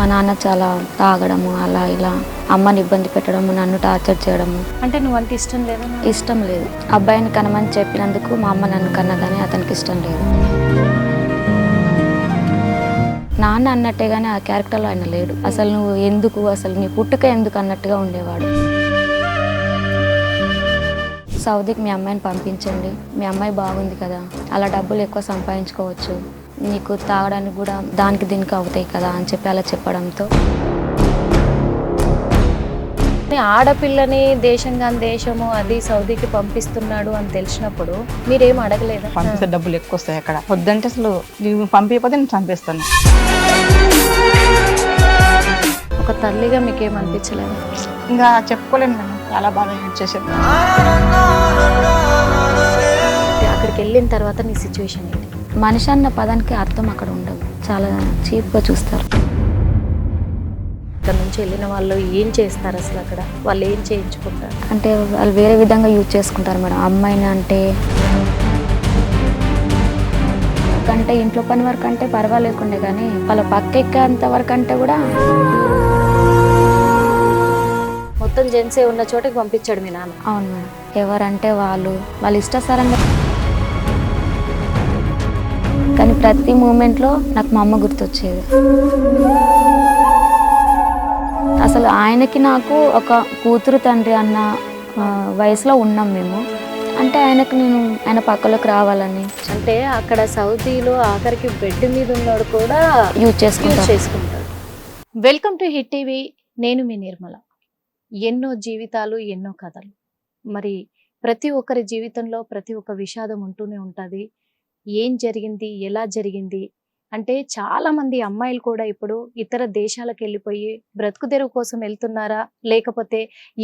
మా నాన్న చాలా తాగడము అలా ఇలా అమ్మని ఇబ్బంది పెట్టడము, నన్ను టార్చర్ చేయడము. అంటే నువ్వంటే ఇష్టం లేదా? ఇష్టం లేదు. అబ్బాయిని కనమని చెప్పినందుకు మా అమ్మ నన్ను కన్నదని అతనికి ఇష్టం లేదు. నాన్న అన్నట్టే కానీ ఆ క్యారెక్టర్లో ఆయన లేడు. అసలు నువ్వు ఎందుకు, అసలు నీ పుట్టుక ఎందుకు అన్నట్టుగా ఉండేవాడు. సౌదీకి మీ అమ్మాయిని పంపించండి, మీ అమ్మాయి బాగుంది కదా, అలా డబ్బులు ఎక్కువ సంపాదించుకోవచ్చు, నీకు తాగడానికి కూడా దానికి దీనికి అవుతాయి కదా అని చెప్పి అలా చెప్పడంతో ఆడపిల్లని దేశము అది సౌదీకి పంపిస్తున్నాడు అని తెలిసినప్పుడు మీరేం అడగలేదా? పంపిస్తే డబ్బులు ఎక్కువ వస్తాయి అక్కడ, వద్దంటే అసలు నువ్వు పంపించకపోతే నేను చంపేస్తాను. ఒక తల్లిగా మీకేమనిపించలేదు? ఇంకా చెప్పుకోలేను మేడం, చాలా బాగా యూజ్ చేసేది. అక్కడికి వెళ్ళిన తర్వాత నీ సిచ్యువేషన్ ఏంటి? మనిషి అన్న పదానికి అర్థం అక్కడ ఉండదు, చాలా చీప్గా చూస్తారు. ఇక్కడ నుంచి వెళ్ళిన వాళ్ళు ఏం చేస్తారు అసలు? అక్కడ వాళ్ళు ఏం చేయించుకుంటారు అంటే వాళ్ళు వేరే విధంగా యూజ్ చేసుకుంటారు మేడం. అమ్మాయిని అంటే ఇంట్లో పని వరకు అంటే పర్వాలేకుండే, కానీ వాళ్ళ పక్క ఎక్కేంత వరకు అంటే కూడా మొత్తం జెంట్సే ఉన్న చోటకి పంపించాడు మీ నాన్న. అవును మేడం. ఎవరంటే వాళ్ళు ఇష్టాసారంగా, కానీ ప్రతి మూమెంట్లో నాకు మా అమ్మ గుర్తొచ్చేది. అసలు ఆయనకి నాకు ఒక కూతురు తండ్రి అన్న వయసులో ఉన్నాం మేము. అంటే ఆయన పక్కలోకి రావాలని, అంటే అక్కడ సౌదీలో ఆఖరికి బెడ్ మీద ఉన్నాడు కూడా యూజ్ చేసుకుంటాడు. వెల్కమ్ టు హిట్ టీవీ, నేను మీ నిర్మల. ఎన్నో జీవితాలు, ఎన్నో కథలు. మరి ప్రతి ఒక్కరి జీవితంలో ప్రతి ఒక్క విషాదం ఉంటూనే ఉంటుంది. ఏం జరిగింది, ఎలా జరిగింది అంటే చాలా మంది అమ్మాయిలు కూడా ఇప్పుడు ఇతర దేశాలకు వెళ్ళిపోయి బ్రతుకు తెరువు కోసం వెళ్తున్నారా, లేకపోతే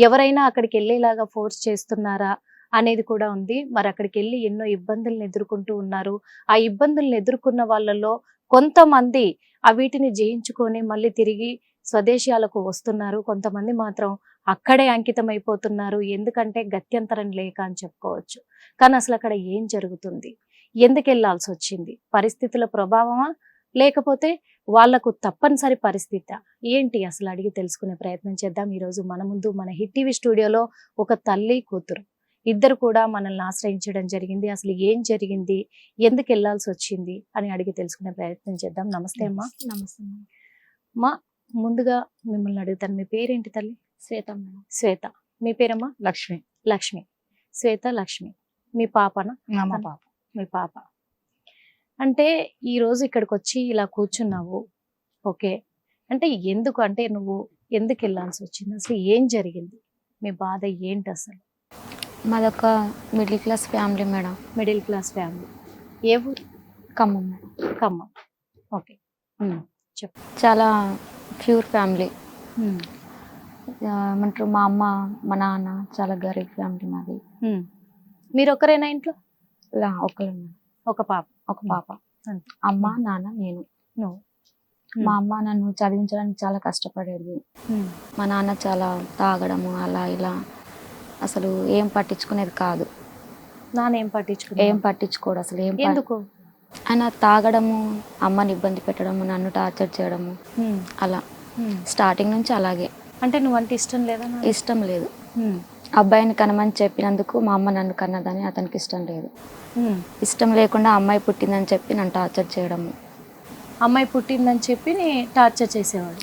ఎవరైనా అక్కడికి వెళ్ళేలాగా ఫోర్స్ చేస్తున్నారా అనేది కూడా ఉంది. మరి అక్కడికి వెళ్ళి ఎన్నో ఇబ్బందులను ఎదుర్కొంటూ ఉన్నారు. ఆ ఇబ్బందులను ఎదుర్కొన్న వాళ్ళలో కొంతమంది వీటిని జయించుకొని మళ్ళీ తిరిగి స్వదేశాలకు వస్తున్నారు. కొంతమంది మాత్రం అక్కడే అంకితం అయిపోతున్నారు. ఎందుకంటే గత్యంతరం లేక అని చెప్పుకోవచ్చు. కానీ అసలు అక్కడ ఏం జరుగుతుంది, ఎందుకు వెళ్ళాల్సి వచ్చింది, పరిస్థితుల ప్రభావమా లేకపోతే వాళ్లకు తప్పనిసరి పరిస్థితి ఏంటి అసలు అడిగి తెలుసుకునే ప్రయత్నం చేద్దాం. ఈరోజు మన ముందు మన హిట్ టీవీ స్టూడియోలో ఒక తల్లి కూతురు ఇద్దరు కూడా మనల్ని ఆశ్రయించడం జరిగింది. అసలు ఏం జరిగింది, ఎందుకు వెళ్ళాల్సి వచ్చింది అని అడిగి తెలుసుకునే ప్రయత్నం చేద్దాం. నమస్తే అమ్మా. నమస్తే మా ముందుగా మిమ్మల్ని అడుగుతాను, మీ పేరేంటి తల్లి? శ్వేత. శ్వేత. మీ పేరమ్మా? లక్ష్మి. లక్ష్మి. శ్వేత, లక్ష్మి. మీ పాపనా? మా పాప. మీ పాప. అంటే ఈరోజు ఇక్కడికి వచ్చి ఇలా కూర్చున్నావు, ఓకే, అంటే ఎందుకు, అంటే నువ్వు ఎందుకు వెళ్ళాల్సి వచ్చింది, అసలు ఏం జరిగింది, మీ బాధ ఏంటి అసలు? మాదొక middle class family madam. Middle class family. ఏ ఊరు? ఖమ్మం మేడం. ఖమ్మం. ఓకే, చెప్పు. చాలా ప్యూర్ ఫ్యామిలీ. ఏమంటారు, మా అమ్మ మా నాన్న చాలా గరీబ్ ఫ్యామిలీ మాది. మీరు ఒకరేనా ఇంట్లో? ఒకళ్ళు. ఒక పాప. ఒక పాప. అమ్మ నాన్న నేను. నువ్వు. మా అమ్మ నన్ను చదివించడానికి చాలా కష్టపడేది. మా నాన్న చాలా తాగడము అలా ఇలా అసలు ఏం పట్టించుకునేది కాదు. నాన్న ఏం పట్టించుకోడు అసలు. ఎందుకు? ఆయన తాగడము, అమ్మని ఇబ్బంది పెట్టడము, నన్ను టార్చర్ చేయడము అలా స్టార్టింగ్ నుంచి అలాగే. అంటే నువ్వంటే ఇష్టం లేదా? ఇష్టం లేదు. అబ్బాయిని కనమని చెప్పినందుకు మా అమ్మ నన్ను కన్నదని అతనికి ఇష్టం లేదు. ఇష్టం లేకుండా అమ్మాయి పుట్టిందని చెప్పి నన్ను టార్చర్ చేయడము. అమ్మాయి పుట్టిందని చెప్పి టార్చర్ చేసేవాడు.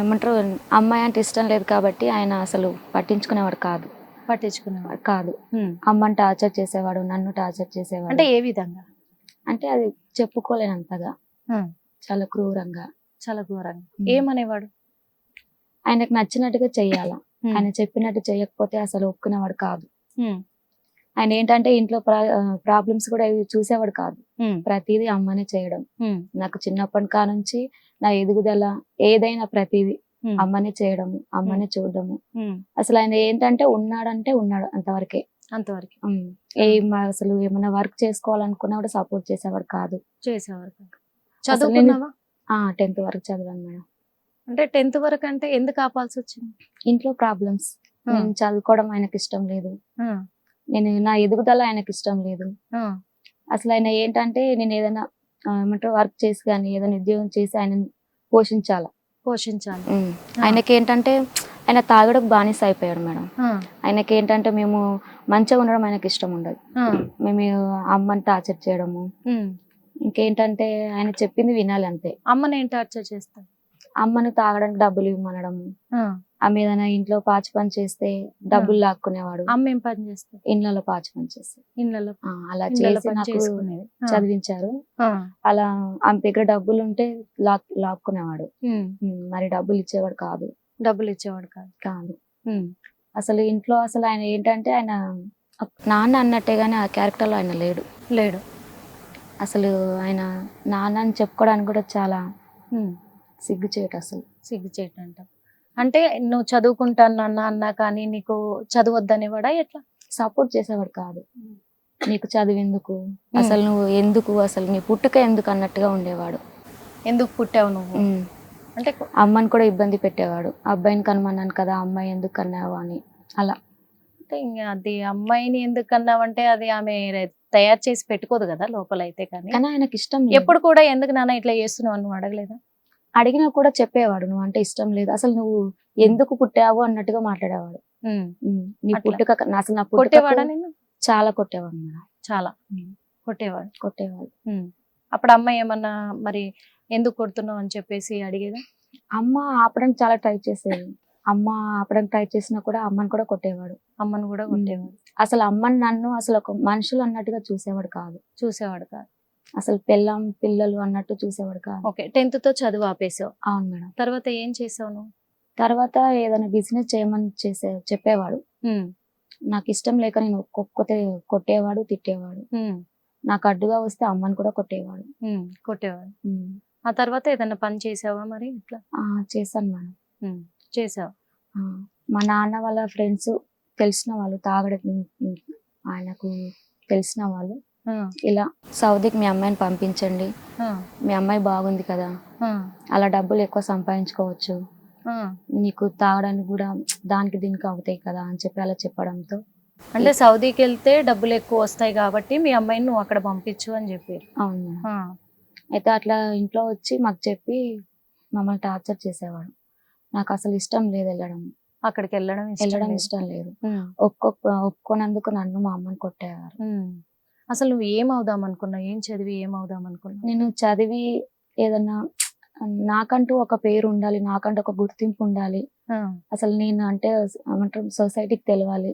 ఏమంటారు, అమ్మాయి అంటే ఇష్టం లేదు కాబట్టి ఆయన అసలు పట్టించుకునేవాడు కాదు. అమ్మని టార్చర్ చేసేవాడు, నన్ను టార్చర్ చేసేవాడు. అంటే ఏ విధంగా? అంటే అది చెప్పుకోలేనంతగా, చాలా క్రూరంగా. ఏమనేవాడు? ఆయనకు నచ్చినట్టుగా చెయ్యాలా, ఆయన చెప్పినట్టు చెయ్యకపోతే అసలు ఒప్పుకునేవాడు కాదు. ఆయన ఏంటంటే ఇంట్లో ప్రాబ్లమ్స్ కూడా చూసేవాడు కాదు. ప్రతిదీ అమ్మనే చేయడం. నాకు చిన్నప్పటి కానుంచి నా ఎదుగుదల ఏదైనా ప్రతిదీ అమ్మనే చేయడము, అమ్మనే చూడడము. అసలు ఆయన ఏంటంటే ఉన్నాడు అంతవరకే. అసలు ఏమైనా వర్క్ చేసుకోవాలనుకున్నా కూడా సపోర్ట్ చేసేవాడు కాదు. చదువుకున్నావా? 10th వరకు చదివాను మేడం. అంటే 10th వరకు అంటే ఎందుకు ఆపాల్సి వచ్చింది? ఇంట్లో ప్రాబ్లమ్స్. నేను చదువుకోవడం ఆయనకి ఇష్టం లేదు, నా ఎదుగుదల ఆయనకి ఇష్టం లేదు. అసలు ఆయన ఏంటంటే నేను ఏదైనా ఏమంటారు వర్క్ చేసి కానీ ఏదైనా ఉద్యోగం చేసి ఆయన పోషించాలి. పోషించాలి. ఆయనకి ఏంటంటే ఆయన తాగడం బానిస అయిపోయాడు మేడం. ఆ, ఆయనకి ఏంటంటే మేము మంచిగా ఉండడం ఆయనకి ఇష్టం ఉండదు. ఆ, మేము అమ్మని టార్చర్ చేయడము, ఉమ్. ఇంకేంటంటే ఆయన చెప్పింది వినాలి అంతే. అమ్మని ఏం టార్చర్ చేస్తారు? అమ్మను తాగడానికి డబ్బులు ఇవ్వమనడము, ఆ, ఆమె ఏదైనా ఇంట్లో పాచి పని చేస్తే డబ్బులు లాక్కునేవాడు. అమ్మ ఏం పని చేస్తారు? ఇళ్ళలో పాచి పని చేస్తే ఇళ్ళలో అలా ఇళ్ళలో చేసి పని నాకు చేసుకునేది. ఆ, చదివించారు. ఆ, అలా ఆమె దగ్గర డబ్బులు ఉంటే లాక్కునేవాడు. ఉమ్. మరి డబ్బులు ఇచ్చేవాడు కాదు. డబ్బులు ఇచ్చేవాడు కాదు. కాదు ఉమ్. అసలు ఇంట్లో అసలు ఆయన ఏంటంటే ఆయన నాన్న అన్నట్టే గానీ ఆ క్యారెక్టర్ లో ఆయన లేడు. లేడు. అసలు ఆయన నాన్న అని చెప్పుకోవడానికి కూడా చాలా ఉమ్. సిగ్గుచేటు అసలు. సిగ్గుచేటు అంట. అంటే నువ్వు చదువుకుంటాను నాన్న అన్నా కానీ నీకు చదవద్దనేవాడా ఎట్లా? సపోర్ట్ చేసేవాడు కాదు. నీకు చదివేందుకు, అసలు నువ్వు ఎందుకు, అసలు నీ పుట్టుక ఎందుకు అన్నట్టుగా ఉండేవాడు. ఎందుకు పుట్టావు నువ్వు అంటే అమ్మని కూడా ఇబ్బంది పెట్టేవాడు. అబ్బాయిని కనమన్నాను కదా, అమ్మాయి ఎందుకు కన్నావు అని. అలా అంటే ఇంకా అది అమ్మాయిని ఎందుకు అన్నావంటే అది ఆమె తయారు చేసి పెట్టుకోదు కదా లోపల అయితే. కానీ కానీ ఆయనకి ఇష్టం లేదు. ఎప్పుడు కూడా ఎందుకు నాన్న ఇట్లా చేస్తున్నావు నువ్వు అడగలేదా? అడిగినా కూడా చెప్పేవాడు, నువ్వు అంటే ఇష్టం లేదు, అసలు నువ్వు ఎందుకు పుట్టావు అన్నట్టుగా మాట్లాడేవాడు. నీ అట్లా. పుట్టుక అసలు నా కొట్టేవాడా పుట్టుక నేను? చాలా కొట్టేవాడు మేడం. చాలా కొట్టేవాడు. కొట్టేవాడు. అప్పుడు అమ్మాయి ఏమన్నా మరి ఎందుకు కొడుతున్నావు అని చెప్పేసి అడిగేదా? అమ్మ ఆపడానికి చాలా ట్రై చేసేది. అమ్మ ఆపడానికి ట్రై చేసినా కూడా అమ్మని కూడా కొట్టేవాడు. అమ్మను కూడా కొట్టేవాడు. అసలు అమ్మని నన్ను అసలు ఒక మనుషులు అన్నట్టుగా చూసేవాడు కాదు. చూసేవాడు కాదు. అసలు పెళ్ళం పిల్లలు అన్నట్టు చూసేవాడు కాదు. ఓకే, 10th తో చదువు ఆపేసావు. అవును మేడం. తర్వాత ఏం చేసావు నువ్వు? తర్వాత ఏదైనా బిజినెస్ చేయమని చెప్పేవాడు. నాకు ఇష్టం లేక నేను ఒక్కొక్కతే కొట్టేవాడు, తిట్టేవాడు. నాకు అడ్డుగా వస్తే అమ్మని కూడా కొట్టేవాడు. కొట్టేవాడు. ఆ తర్వాత ఏదైనా పని చేసావా మరి ఇట్లా? చేశాను మేడం. చేసావు. మా నాన్న వాళ్ళ ఫ్రెండ్స్ తెలిసిన వాళ్ళు, తాగడం ఆయనకు తెలిసిన వాళ్ళు ఇలా సౌదీకి మీ అమ్మాయిని పంపించండి, మీ అమ్మాయి బాగుంది కదా, అలా డబ్బులు ఎక్కువ సంపాదించుకోవచ్చు, నీకు తాగడానికి కూడా దానికి దీనికి అవుతాయి కదా అని చెప్పి అలా చెప్పడంతో, అంటే సౌదీకి వెళ్తే డబ్బులు ఎక్కువ వస్తాయి కాబట్టి మీ అమ్మాయిని నువ్వు అక్కడ పంపించు అని చెప్పి. అవును మేడం. అయితే అట్లా ఇంట్లో వచ్చి మాకు చెప్పి మమ్మల్ని టార్చర్ చేసేవాడు. నాకు అసలు ఇష్టం లేదు అక్కడికి వెళ్ళడం ఇష్టం లేదు. ఒప్పుకోనందుకు నన్ను మా అమ్మని కొట్టేవారు. అసలు నువ్వు ఏం అవుదాం అనుకున్నావు? ఏం చదివి ఏం అవుదాం అనుకున్నావు? నేను చదివి ఏదన్నా నాకంటూ ఒక పేరు ఉండాలి, నాకంటూ ఒక గుర్తింపు ఉండాలి, అసలు నేను అంటే సొసైటీకి తెలవాలి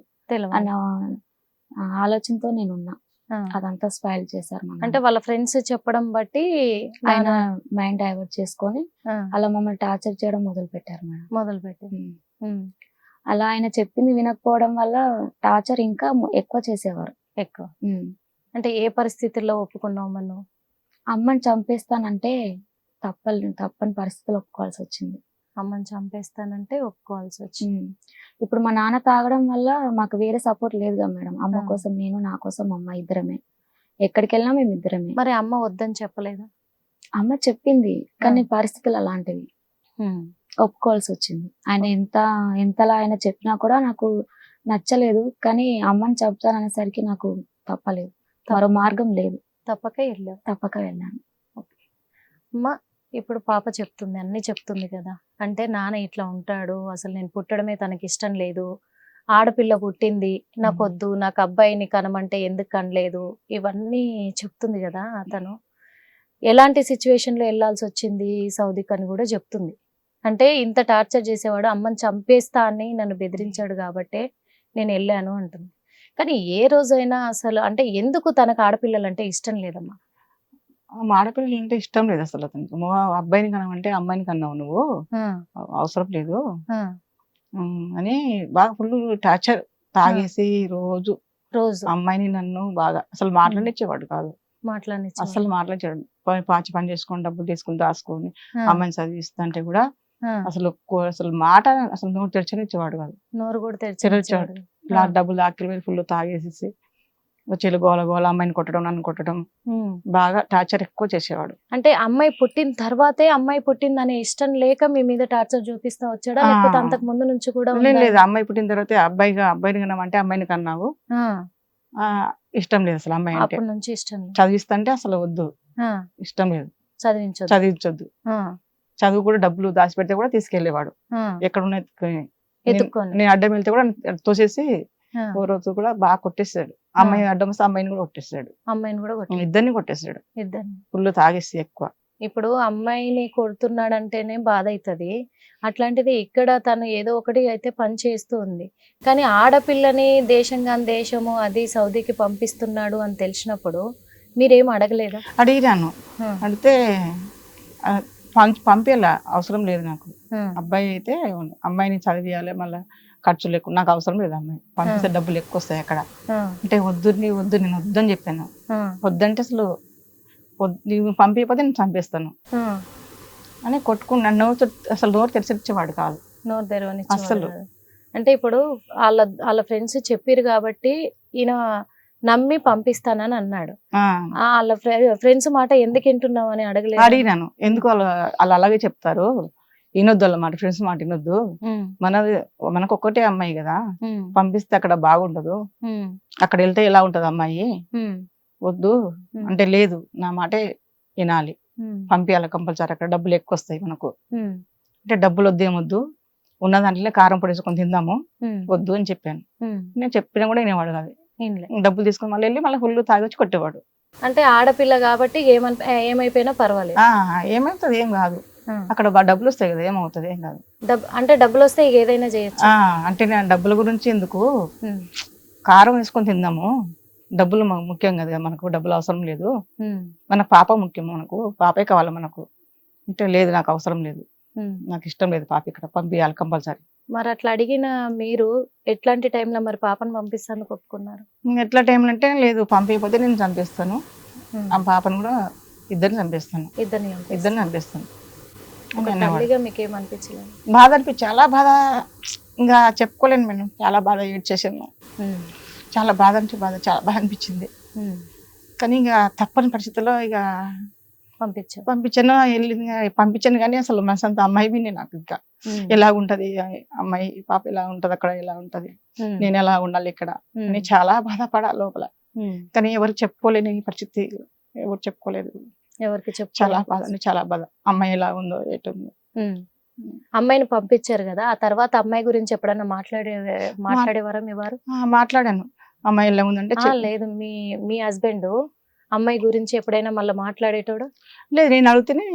అన్న ఆలోచనతో నేనున్నా. అదంతా స్పాయిల్ చేశారు. అంటే వాళ్ళ ఫ్రెండ్స్ చెప్పడం బట్టి ఆయన మైండ్ డైవర్ట్ చేసుకొని అలా మమ్మల్ని టార్చర్ చేయడం మొదలు పెట్టారు మేడం. మొదలుపెట్టారు. అలా ఆయన చెప్పింది వినకపోవడం వల్ల టార్చర్ ఇంకా ఎక్కువ చేసేవారు. ఎక్కువ అంటే ఏ పరిస్థితుల్లో ఒప్పుకున్నావు మనం? అమ్మని చంపేస్తానంటే తప్పని పరిస్థితులు ఒప్పుకోవాల్సి వచ్చింది. అమ్మని చంపేస్తానంటే ఒప్పుకోవాల్సి వచ్చింది. ఇప్పుడు మా నాన్న తాగడం వల్ల మాకు వేరే సపోర్ట్ లేదుగా మేడం. అమ్మ కోసం నేను, నా కోసం అమ్మ, ఇద్దరమే. ఎక్కడికి వెళ్ళినా మేము ఇద్దరమే. మరి అమ్మ వద్దని చెప్పలేదా? అమ్మ చెప్పింది, కానీ పరిస్థితులు అలాంటివి, ఒప్పుకోవాల్సి వచ్చింది. ఆయన ఎంతలా ఆయన చెప్పినా కూడా నాకు నచ్చలేదు. కానీ అమ్మని చెప్తాననేసరికి నాకు తప్పలేదు, మరో మార్గం లేదు. తప్పక వెళ్ళాను. అమ్మ ఇప్పుడు పాప చెప్తుంది, అన్ని చెప్తుంది కదా, అంటే నాన్న ఇట్లా ఉంటాడు, అసలు నేను పుట్టడమే తనకి ఇష్టం లేదు, ఆడపిల్ల పుట్టింది నాకొద్దు, నాకు అబ్బాయిని కనమంటే ఎందుకు కనలేదు, ఇవన్నీ చెప్తుంది కదా. అతను ఎలాంటి సిచ్యువేషన్ లో వెళ్ళాల్సి వచ్చింది సౌదీకి అని కూడా చెప్తుంది. అంటే ఇంత టార్చర్ చేసేవాడు, అమ్మని చంపేస్తా అని నన్ను బెదిరించాడు కాబట్టే నేను వెళ్ళాను అంటుంది. కానీ ఏ రోజైనా అసలు అంటే ఎందుకు తనకు ఆడపిల్లలంటే ఇష్టం లేదమ్మా? ఆడపిల్లలు అంటే ఇష్టం లేదు అసలు అతనికి. నువ్వు అబ్బాయిని కనమంటే అమ్మాయిని కన్నావు, నువ్వు అవసరం లేదు అని బాగా ఫుల్ టార్చర్. తాగేసి రోజు అమ్మాయిని నన్ను బాగా అసలు మాట్లాడించేవాడు కాదు. అసలు మాట్లాడించాడు. పాచి పని చేసుకొని డబ్బులు తీసుకుని దాచుకొని అమ్మాయిని చదివిస్తా అంటే కూడా అసలు మాట అసలు నోరు తెరచనిచ్చేవాడు కాదు. నోరు కూడా తెరచాడు. డబ్బులు ఆఖరి ఫుల్ తాగేసేసి వచ్చేది గోల గోల, అమ్మాయిని కొట్టడం, నన్ను కొట్టడం, బాగా టార్చర్ ఎక్కువ చేసేవాడు. అంటే అమ్మాయి పుట్టిన తర్వాతే అమ్మాయి పుట్టిందనే ఇష్టం లేక మీ మీద టార్చర్ చూపిస్తా వచ్చాడా, లేకపోతే అంతకు ముందు నుంచి కూడా? లేదు, అమ్మాయి పుట్టిన తర్వాత అబ్బాయిని కన్నామంటే అమ్మాయిని కన్నావు, ఇష్టం లేదు అసలు అమ్మాయి అంటే. నుంచి ఇష్టం చదివిస్తా అంటే అసలు వద్దు, ఇష్టం లేదు, చదివించొద్దు. చదువు కూడా డబ్బులు దాచిపెడితే కూడా తీసుకెళ్లేవాడు. ఎక్కడ ఉన్న ఎత్తుక్కొని నేను అడ్డం వెళ్తే కూడా తోసేసి ఆ, ఓ రోజు కూడా బాగా కొట్టేసాడు. అమ్మాయి అడ్డం వస్తే అమ్మాయిని కూడా కొట్టేసాడు. అమ్మాయిని కూడా కొట్టి ఇద్దరిని కొట్టేసాడు. ఇద్దరిని. ఫుల్ తాగేసి ఎక్కువ. ఇప్పుడు అమ్మాయిని కొడుతున్నాడంటేనే బాధ అవుతుంది. అట్లాంటిది ఇక్కడ తను ఏదో ఒకటి అయితే పని చేస్తూ ఉంది. కానీ ఆడపిల్లని దేశము అది సౌదీకి పంపిస్తున్నాడు అని తెలిసినప్పుడు మీరేం అడగలేదా? అడిగినాను. ఆ, అడిగితే పంపేలా అవసరం లేదు నాకు. ఆ, అబ్బాయి అయితే అమ్మాయిని చదివియాలి, మళ్ళీ ఖర్చు లేకుండా నాకు అవసరం లేదు. అమ్మాయి పంపిస్తే డబ్బులు ఎక్కువ వస్తాయి అక్కడ ఆ, అంటే వద్దు నేను వద్దని చెప్పాను. ఆ, వద్దంటే అసలు నువ్వు పంపించకపోతే నేను చంపేస్తాను ఆ. అని కొట్టుకుని అసలు నోరు తెరిచిచ్చేవాడు కాదు నోరు తెరవని అస్సలు. అంటే ఇప్పుడు వాళ్ళ ఫ్రెండ్స్ చెప్పారు కాబట్టి ఈయన నమ్మి పంపిస్తానని అన్నాడు. వాళ్ళ ఫ్రెండ్స్ మాట ఎందుకు వింటున్నావు అని అడగలేదు? అడిగినాను. ఎందుకు వాళ్ళు అలాగే చెప్తారు, వినొద్దు వాళ్ళ మాట, ఫ్రెండ్స్ మాట వినొద్దు, మనకు ఒక్కటే అమ్మాయి కదా, పంపిస్తే అక్కడ బాగుండదు, అక్కడ వెళ్తే ఎలా ఉంటది అమ్మాయి, వద్దు అంటే లేదు నా మాటే వినాలి, పంపించాలి కంపల్సరీ, అక్కడ డబ్బులు ఎక్కువ వస్తాయి మనకు అంటే డబ్బులు వద్దు ఏమొద్దు, ఉన్న దాంట్లో కారం పొడేసుకొని తిందాము, వద్దు అని చెప్పాను. నేను చెప్పినా కూడా వినేవాడు కాదు. డబ్బులు తీసుకొని మళ్ళీ వెళ్ళి మళ్ళీ ఫుల్ తాగొచ్చి కొట్టేవాడు. అంటే ఆడపిల్ల కాబట్టి ఏమైపోయినా పర్వాలేదు, ఏమవుతుంది ఏం కాదు, అక్కడ డబ్బులు వస్తాయి కదా, ఏమవుతుంది ఏం కాదు. అంటే డబ్బులు వస్తే ఏదైనా చేయొచ్చు. అంటే నేను డబ్బుల గురించి ఎందుకు, కారం వేసుకొని తిందాము, డబ్బులు ముఖ్యం కదా, మనకు డబ్బులు అవసరం లేదు, మన పాప ముఖ్యం, మనకు పాపే కావాలి మనకు అంటే లేదు నాకు అవసరం లేదు, నాకు ఇష్టం లేదు పాప ఇక్కడ పంపించాలి కంపల్సరీ. మరి అట్లా అడిగిన మీరు ఎట్లాంటి టైంలో మరి పాపను పంపిస్తాను ఒప్పుకున్నారు? ఎట్లా టైంలో అంటే లేదు పంపించకపోతే నేను చంపేస్తాను, ఆ పాపను కూడా ఇద్దరిని చంపేస్తాను, ఇద్దరిని చంపేస్తాను. మీకేమనిపించలేదు? బాధ అనిపించి చాలా బాధ, ఇంకా చెప్పుకోలేను మేడం, చాలా బాధ ఏడ్చేసాను, చాలా బాధ అంటే బాధ, చాలా బాధ అనిపించింది. కానీ ఇక తప్పని పరిస్థితుల్లో ఇక పంపించాను, పంపించాను. కానీ అసలు మనసంత అమ్మాయి విని నాకు ఇంకా ఎలా ఉంటది అమ్మాయి పాప, ఎలా ఉంటది అక్కడ, ఎలా ఉంటది, నేను ఎలా ఉండాలి ఇక్కడ అని చాలా బాధపడా లోపల. కానీ ఎవరికి చెప్పుకోలేని పరిస్థితి, ఎవరు చెప్పుకోలేదు, చాలా బాధ, చాలా బాధ. అమ్మాయి ఎలా ఉందో ఎటుందో. అమ్మాయిని పంపించారు కదా, ఆ తర్వాత అమ్మాయి గురించి ఎప్పుడన్నా మాట్లాడేవారా మీ వారు? మాట్లాడాను. అమ్మాయి ఎలా ఉందంటే లేదు, మీ హస్బెండ్ అమ్మాయి గురించి ఎప్పుడైనా మళ్ళీ మాట్లాడేటోడు? లేదు, నేను అడిగితేనే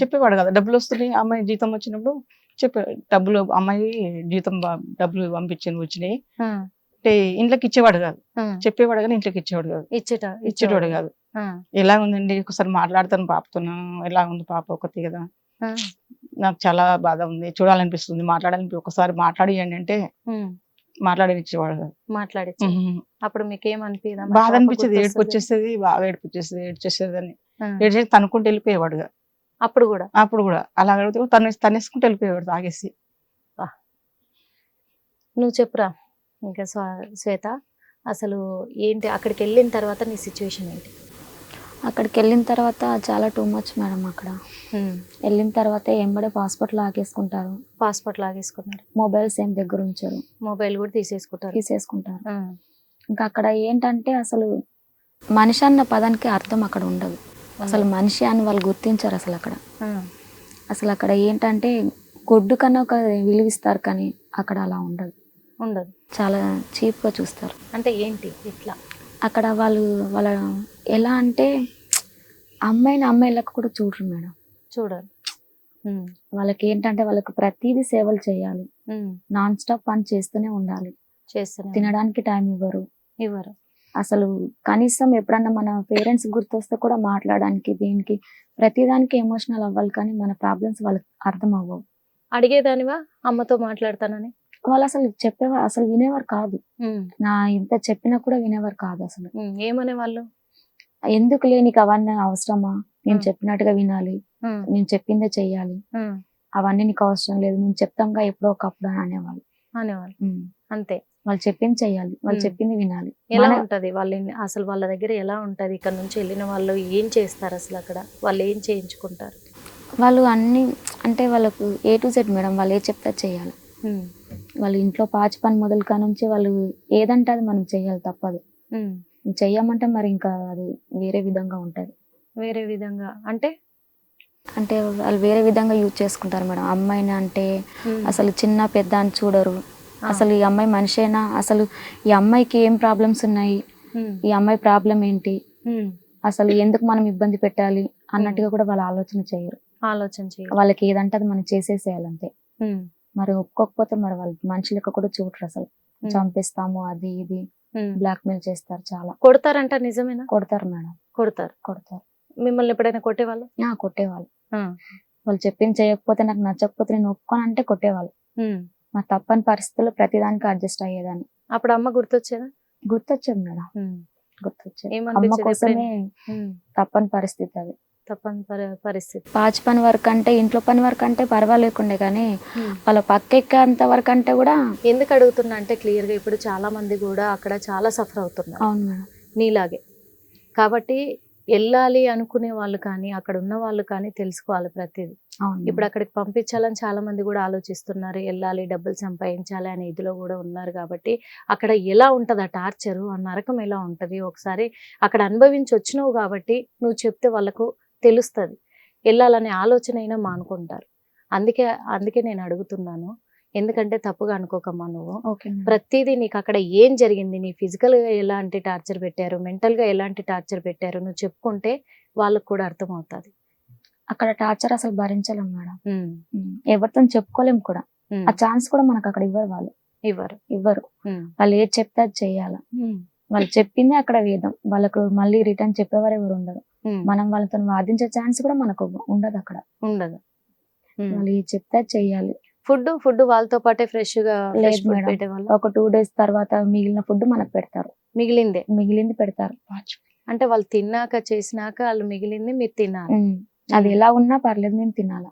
చెప్పేవాడు కదా, డబ్బులు వస్తున్నాయి, అమ్మాయి జీతం వచ్చినప్పుడు డబ్బులు, అమ్మాయి జీతం డబ్బులు పంపించింది వచ్చినాయి అంటే ఇంట్లోకి ఇచ్చేవాడు కాదు, చెప్పేవాడు కానీ ఇంట్లోకి ఇచ్చేవాడు కాదు, ఇచ్చేవాడు కాదు. ఎలా ఉందండి ఒకసారి మాట్లాడతాను పాపతోను, ఎలా ఉంది పాప ఒకటి కదా, నాకు చాలా బాధ ఉంది, చూడాలనిపిస్తుంది, ఒకసారి మాట్లాడియండి అంటే మాట్లాడనిచ్చేవాడు కాదు. అప్పుడు మీకేమనిపించదా? బాధ అనిపించేది, ఏడుపు వచ్చేసేది, బాగా ఏడుపు వచ్చేసేది, ఏడ్చేసేది అని ఏడ్చేసి తనుకుంటూ వెళ్ళిపోయేవాడు. అప్పుడు కూడా అలా అడిగితే తనేసుకుంటూ వెళ్ళిపోయేవాడు తాగేసి. నువ్వు చెప్పురా ఇంకా శ్వేత, అసలు ఏంటి అక్కడికి వెళ్ళిన తర్వాత నీ సిచ్యువేషన్ ఏంటి? అక్కడికి వెళ్ళిన తర్వాత చాలా టూ మచ్ మేడం. అక్కడ వెళ్ళిన తర్వాత ఎంబడే పాస్పోర్ట్ లాగేసుకుంటారు. మొబైల్స్ ఏం దగ్గర ఉంచారు, మొబైల్ కూడా తీసేసుకుంటారు. ఇంకా అక్కడ ఏంటంటే అసలు మనిషి అన్న పదానికి అర్థం అక్కడ ఉండదు, అసలు మనిషి అని వాళ్ళు గుర్తించారు అసలు అక్కడ. అసలు అక్కడ ఏంటంటే గొడ్డు కన్నా ఒక విలువిస్తారు, కానీ అక్కడ అలా ఉండదు, చాలా చీప్ గా చూస్తారు. అంటే ఏంటి ఇట్లా అక్కడ వాళ్ళ ఎలా అంటే అమ్మాయిలకు కూడా చూడరు మేడం, వాళ్ళకి ఏంటంటే వాళ్ళకి ప్రతిదీ సేవలు చేయాలి, నాన్ స్టాప్ పని చేస్తూనే ఉండాలి, తినడానికి టైం ఇవ్వరు. అసలు కనీసం ఎప్పుడన్నా మన పేరెంట్స్ గుర్తొస్తే కూడా మాట్లాడడానికి దీనికి ప్రతిదానికి ఎమోషనల్ అవ్వాలి, కానీ మన ప్రాబ్లమ్స్ వాళ్ళకి అర్థం అవ్వవు. అడిగేదానివా అమ్మతో మాట్లాడతానని? వాళ్ళు అసలు వినేవారు కాదు, నా ఇంత చెప్పినా కూడా వినేవారు కాదు. అసలు ఏమనేవాళ్ళు? ఎందుకు నీకు అవన్నీ అవసరమా, నేను చెప్పినట్టుగా వినాలి, నేను చెప్పిందే చెయ్యాలి, అవన్నీ నీకు అవసరం లేదు, మేము చెప్తాంగా ఎప్పుడో ఒకప్పుడు అని అనేవాళ్ళు. అంతే, వాళ్ళు చెప్పింది చెయ్యాలి, వాళ్ళు చెప్పింది వినాలి. ఎలా ఉంటది అసలు వాళ్ళ దగ్గర ఎలా ఉంటది? ఇక్కడ నుంచి వెళ్ళిన వాళ్ళు ఏం చేస్తారు అసలు? అక్కడ వాళ్ళు ఏం చేయించుకుంటారు? వాళ్ళు అన్ని అంటే వాళ్ళకు A to Z మేడం, వాళ్ళు ఏ చెప్తే చెయ్యాలి. వాళ్ళు ఇంట్లో పాచి పని మొదలు కానుంచి వాళ్ళు ఏదంటే అది మనం చెయ్యాలి, తప్పదు. చెయ్యమంటే మరి ఇంకా అది వేరే విధంగా ఉంటది. వేరే విధంగా అంటే అంటే వాళ్ళు వేరే విధంగా యూజ్ చేసుకుంటారు మేడం. అమ్మాయిని అంటే అసలు చిన్న పెద్ద అని చూడరు. అసలు ఈ అమ్మాయి మనిషేనా, అసలు ఈ అమ్మాయికి ఏం ప్రాబ్లమ్స్ ఉన్నాయి, ఈ అమ్మాయి ప్రాబ్లం ఏంటి, అసలు ఎందుకు మనం ఇబ్బంది పెట్టాలి అన్నట్టుగా కూడా వాళ్ళు ఆలోచన చేయరు. వాళ్ళకి ఏదంటే అది మనం చేసేసేయాలంతే. మరి ఒప్పుకోకపోతే మరి వాళ్ళు మనిషి లెక్క కూడా చూడరు అసలు. చంపేస్తాము అది ఇది బ్లాక్ మెయిల్ చేస్తారు. చాలా కొడతారంట, నిజమేనా? కొడతారు మేడం. కొడతారు. మిమ్మల్ని ఎప్పుడైనా కొట్టేవాళ్ళు? కొట్టేవాళ్ళు. వాళ్ళు చెప్పింది చేయకపోతే, నాకు నచ్చకపోతే నేను ఒప్పుకోను అంటే కొట్టేవాళ్ళు. మా తప్పని పరిస్థితుల్లో ప్రతిదానికి అడ్జస్ట్ అయ్యేదాన్ని. అప్పుడు అమ్మ గుర్తొచ్చేదా? గుర్తొచ్చేది మేడం, గుర్తొచ్చేది. అమ్మ ఏమనిపించేది కోసమే ఎప్పుడైనా? తప్పని పరిస్థితి అది. తప్పని పరిస్థితి. పాచి పని వరకు అంటే, ఇంట్లో పని వరకు అంటే పర్వాలేకుండే, కానీ వాళ్ళ పక్కెక్కేంత వరకు అంటే కూడా. ఎందుకు అడుగుతున్నా అంటే క్లియర్ గా ఇప్పుడు చాలా మంది కూడా అక్కడ చాలా సఫర్ అవుతున్నారు. అవును మేడం. నీలాగే. కాబట్టి వెళ్ళాలి అనుకునే వాళ్ళు కానీ అక్కడ ఉన్న వాళ్ళు కానీ తెలుసుకోవాలి ప్రతిదీ. అవును. ఇప్పుడు అక్కడికి పంపించాలని చాలా మంది కూడా ఆలోచిస్తున్నారు, వెళ్ళాలి డబ్బులు సంపాదించాలి అనే ఇదిలో కూడా ఉన్నారు. కాబట్టి అక్కడ ఎలా ఉంటది ఆ టార్చరు, ఆ నరకం ఎలా ఉంటది ఒకసారి అక్కడ అనుభవించి వచ్చినావు కాబట్టి నువ్వు చెప్తే వాళ్ళకు తెలుస్తుంది, వెళ్ళాలనే ఆలోచన అయినా మానుకుంటారు. అందుకే నేను అడుగుతున్నాను. ఎందుకంటే తప్పుగా అనుకోకమ్మా నువ్వు. ప్రతిదీ నీకు అక్కడ ఏం జరిగింది, నీ ఫిజికల్ గా ఎలాంటి టార్చర్ పెట్టారు, మెంటల్ గా ఎలాంటి టార్చర్ పెట్టారు నువ్వు చెప్పుకుంటే వాళ్ళకు కూడా అర్థమవుతుంది. అక్కడ టార్చర్ అసలు భరించలేం మేడం. ఎవరితో చెప్పుకోలేం కూడా. ఆ ఛాన్స్ కూడా మనకు అక్కడ ఇవ్వరు వాళ్ళు. ఇవ్వరు. వాళ్ళు ఏది చెప్తే అది చెయ్యాలి. వాళ్ళు చెప్పింది అక్కడ వేదం. వాళ్ళకు మళ్ళీ రిటర్న్ చెప్పేవారు ఎవరు ఉండరు. మనం వాళ్ళతో వాదించే ఛాన్స్ కూడా మనకు ఉండదు అక్కడ. వాళ్ళు ఏది చెప్తే అది చెయ్యాలి. ఫుడ్ వాళ్ళతో పాటే ఫ్రెష్ గా లేదు మేడం. ఒక 2 days తర్వాత మిగిలిన ఫుడ్ మనకు పెడతారు. మిగిలింది పెడతారు. అంటే వాళ్ళు తిన్నాక చేసినాక వాళ్ళు మిగిలింది మీరు తినాలి. అది ఎలా ఉన్నా పర్లేదు, మేము తినాలా.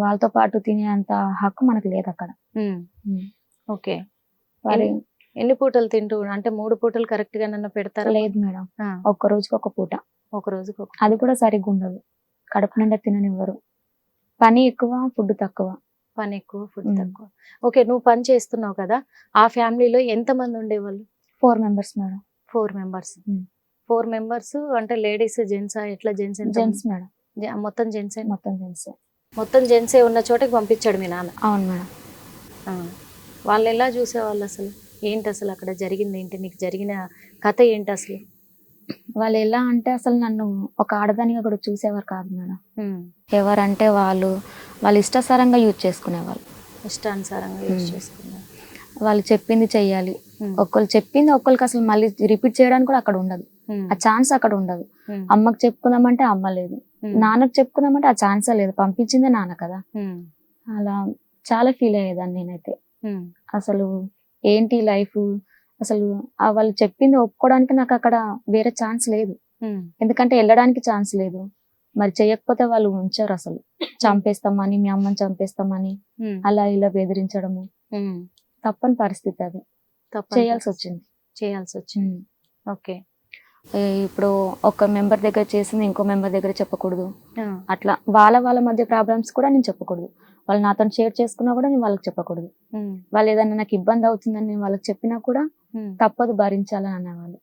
వాళ్ళతో పాటు తినే అంత హక్కు మనకు లేదు అక్కడ. ఓకే. ఎన్ని పూటలు తింటూ అంటే 3 పూటలు కరెక్ట్ గా నన్ను పెడతారా? లేదు మేడం, ఒక్క రోజుకి ఒక పూట. రోజుకి అది కూడా సరిగ్గా ఉండదు. కడుపు నిండా తిననివ్వరు. పని ఎక్కువ, ఫుడ్ తక్కువ. ఫుడ్ తక్కువ. ఓకే, నువ్వు పని చేస్తున్నావు కదా, ఆ ఫ్యామిలీలో ఎంత మంది ఉండేవాళ్ళు? 4 members మేడం. 4 members. 4 members అంటే లేడీస్ జెంట్స్ ఎట్లా? Gents madam. మొత్తం జెంట్స్. మొత్తం జెంట్సే ఉన్న చోటకి పంపించాడు మీ నాన్న? అవును మేడం. వాళ్ళు ఎలా చూసేవాళ్ళు అసలు? ఏంటి అసలు అక్కడ జరిగింది ఏంటి, నీకు జరిగిన కథ ఏంటి అసలు? వాళ్ళు ఎలా అంటే అసలు నన్ను ఒక ఆడదానిగా కూడా చూసేవారు కాదు మేడం. ఎవరంటే వాళ్ళు ఇష్టానుసారంగా యూజ్ చేసుకునేవాళ్ళు. వాళ్ళు చెప్పింది చెయ్యాలి. ఒక్కళ్ళు చెప్పింది ఒక్కరికి అసలు మళ్ళీ రిపీట్ చేయడానికి కూడా అక్కడ ఉండదు. ఆ ఛాన్స్ అక్కడ ఉండదు. అమ్మకి చెప్పుకుందామంటే అమ్మ లేదు, నాన్నకు చెప్పుకుందామంటే ఆ ఛాన్సే లేదు. పంపించిందే నాన్న కదా. అలా చాలా ఫీల్ అయ్యేదాన్ని నేనైతే. అసలు ఏంటి లైఫ్, అసలు వాళ్ళు చెప్పింది ఒప్పుకోవడానికి నాకు అక్కడ వేరే ఛాన్స్ లేదు. ఎందుకంటే వెళ్ళడానికి ఛాన్స్ లేదు. మరి చేయకపోతే వాళ్ళు ఉంచారు అసలు. చంపేస్తామని, మీ అమ్మని చంపేస్తామని అలా ఇలా బెదిరించడము. తప్పని పరిస్థితి అది. చేయాల్సి వచ్చింది. ఓకే. ఇప్పుడు ఒక మెంబర్ దగ్గర చేసింది ఇంకో మెంబర్ దగ్గర చెప్పకూడదు. అట్లా వాళ్ళ మధ్య ప్రాబ్లమ్స్ కూడా నేను చెప్పకూడదు. వాళ్ళు నాతో షేర్ చేసుకున్నా కూడా నేను వాళ్ళకి చెప్పకూడదు. వాళ్ళు ఏదైనా నాకు ఇబ్బంది అవుతుందని నేను వాళ్ళకి చెప్పినా కూడా తప్పదు, భరించాలని అనేవాళ్ళు.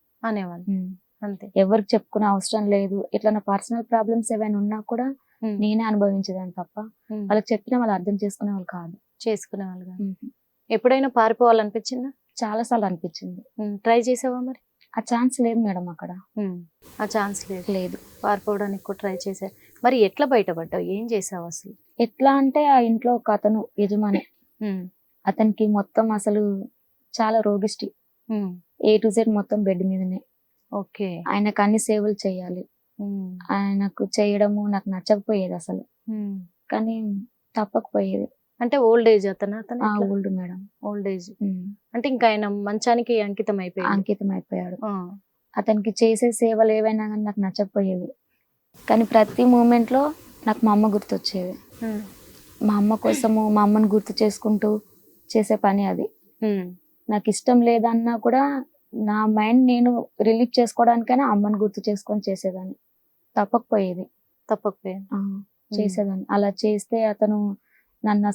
అంతే. ఎవరికి చెప్పుకునే అవసరం లేదు. ఇట్లా నా పర్సనల్ ప్రాబ్లమ్స్ ఏవైనా ఉన్నా కూడా నేనే అనుభవించేదాన్ని తప్ప వాళ్ళకి చెప్పినా వాళ్ళు అర్థం చేసుకునేవాళ్ళు కాదు. ఎప్పుడైనా పారిపోవాలనిపించిందా? చాలా సార్లు అనిపించింది. ట్రై చేసావా మరి? ఆ ఛాన్స్ లేదు మేడం అక్కడ. ఆ ఛాన్స్ లేదు. పారిపోవడానికి కూడా ట్రై చేశారు. మరి ఎట్లా బయటపడ్డావు, ఏం చేసావు అసలు? ఎట్లా అంటే ఆ ఇంట్లో ఒక అతను యజమాని, అతనికి మొత్తం అసలు చాలా రోగిష్టి. A to Z మొత్తం బెడ్ మీదనే. ఓకే. ఆయనకు అన్ని సేవలు చేయాలి. ఆయనకు చేయడము నాకు నచ్చకపోయేది అసలు. కానీ తప్పకపోయేది. అంటే ఓల్డ్ ఏజ్ అతను? Old madam. ఓల్డ్ ఏజ్ అంటే ఇంకా ఆయన మంచానికి అంకితం అయిపోయాడు. అతనికి చేసే సేవలు ఏవైనా కానీ నాకు నచ్చకపోయేవి. కానీ ప్రతి మూమెంట్ లో నాకు మా అమ్మ గుర్తొచ్చేది. మా అమ్మ కోసము మా అమ్మని గుర్తు చేసుకుంటూ చేసే పని అది. నాకు ఇష్టం లేదన్నా కూడా నా మైండ్ నేను రిలీఫ్ చేసుకోవడానికైనా అమ్మని గుర్తు చేసుకొని చేసేదాన్ని. తప్పకపోయేది. చేసేదాన్ని. అలా చేస్తే అతను నన్ను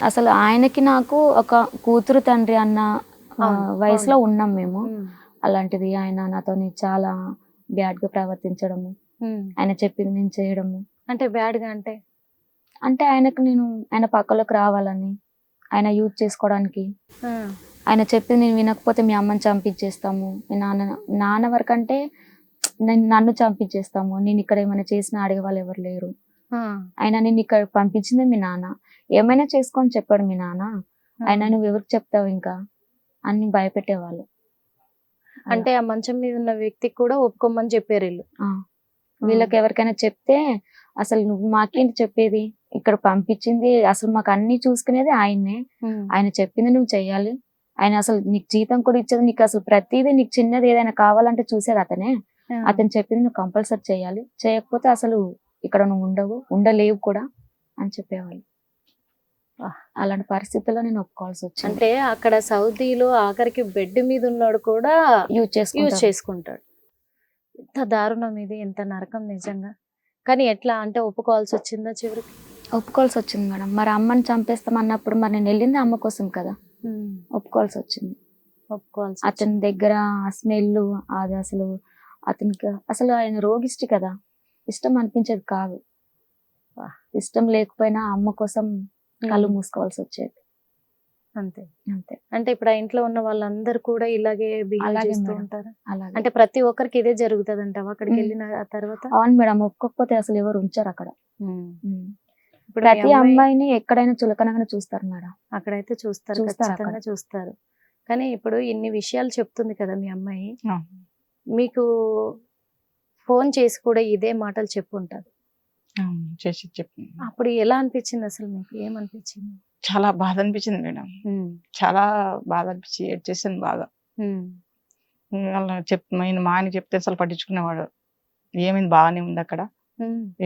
అసలు ఆయనకి నాకు ఒక కూతురు తండ్రి అన్న వయసులో ఉన్నాం మేము. అలాంటిది ఆయన నాతోని చాలా బ్యాడ్ గా ప్రవర్తించడము, ఆయన చెప్పింది నేను చేయడము. అంటే బ్యాడ్ గా అంటే అంటే ఆయనకు నేను ఆయన పక్కలోకి రావాలని, ఆయన యూజ్ చేసుకోవడానికి, ఆయన చెప్పింది నేను వినకపోతే మీ అమ్మని చంపించేస్తాము, మీ నాన్న వరకు అంటే నన్ను చంపించేస్తాము, నేను ఇక్కడ ఏమైనా చేసినా అడిగే వాళ్ళు ఎవరు లేరు, ఆయన నేను ఇక్కడ పంపించిందే మీ నాన్న, ఏమైనా చేసుకొని చెప్పాడు మీ నాన్న, ఆయన నువ్వు ఎవరికి చెప్తావు ఇంకా అని భయపెట్టేవాళ్ళు. అంటే ఆ మంచం మీద ఉన్న వ్యక్తికి కూడా ఒప్పుకోమని చెప్పారు వీళ్ళు. వీళ్ళకి ఎవరికైనా చెప్తే అసలు నువ్వు మాకేంటి చెప్పేది, ఇక్కడ పంపించింది అసలు మాకు అన్ని చూసుకునేది ఆయన్నే, ఆయన చెప్పింది నువ్వు చెయ్యాలి, ఆయన అసలు నీకు జీతం కూడా ఇచ్చేది, నీకు అసలు ప్రతిదీ నీకు చిన్నది ఏదైనా కావాలంటే చూసేది అతనే, అతను చెప్పింది నువ్వు కంపల్సరీ చేయాలి, చేయకపోతే అసలు ఇక్కడ నువ్వు ఉండలేవు కూడా అని చెప్పేవాళ్ళు. అలాంటి పరిస్థితుల్లో నేను ఒప్పుకోవాల్సి వచ్చింది. అంటే అక్కడ సౌదీలో ఆఖరికి బెడ్ మీద ఉన్నాడు కూడా యూజ్ చేసుకుంటాడు. ఎంత దారుణం ఇది, ఎంత నరకం నిజంగా. కానీ ఎట్లా అంటే ఒప్పుకోవాల్సి వచ్చిందా చివరికి? ఒప్పుకోవాల్సి వచ్చింది మేడం. మరి అమ్మని చంపేస్తాం అన్నప్పుడు మరి నేను వెళ్ళింది అమ్మ కోసం కదా, ఒప్పుకోవాల్సి వచ్చింది. అతని దగ్గర ఆ స్మెల్, అది అసలు అతనికి అసలు ఆయన రోగిష్టి కదా, ఇష్టం అనిపించేది కాదు. ఇష్టం లేకపోయినా అమ్మ కోసం కళ్ళు మూసుకోవాల్సి వచ్చేది. అంతే అంతే. అంటే ఇప్పుడు ఆ ఇంట్లో ఉన్న వాళ్ళందరూ కూడా ఇలాగే బిహేవ్ చేస్తూ ఉంటారు. అలాగే అంటే ప్రతి ఒక్కరికి ఇదే జరుగుతుంది అంటావా అక్కడికి వెళ్ళిన తర్వాత? అవును మేడం, ఒప్పుకోకపోతే అసలు ఎవరు ఉంచారు అక్కడ. ఇప్పుడు ప్రతి అమ్మాయిని ఎక్కడైనా చులకనగానే చూస్తారు మేడం. అక్కడైతే ఖచ్చితంగా చూస్తారు. కానీ ఇప్పుడు ఇన్ని విషయాలు చెప్తుంది కదా మీ అమ్మాయి, మీకు ఫోన్ చేసి కూడా ఇదే మాటలు చెప్పుంటారు. అప్పుడు ఎలా అనిపించింది అసలు మీకు? ఏమనిపించింది? చాలా బాధ అనిపించింది మేడం, చాలా బాధ అనిపించి ఏడ్చేసాను బాగా. అలా ఆయన మా ఆయన చెప్తే అసలు పట్టించుకునేవాడు, ఏమైంది బాగానే ఉంది అక్కడ,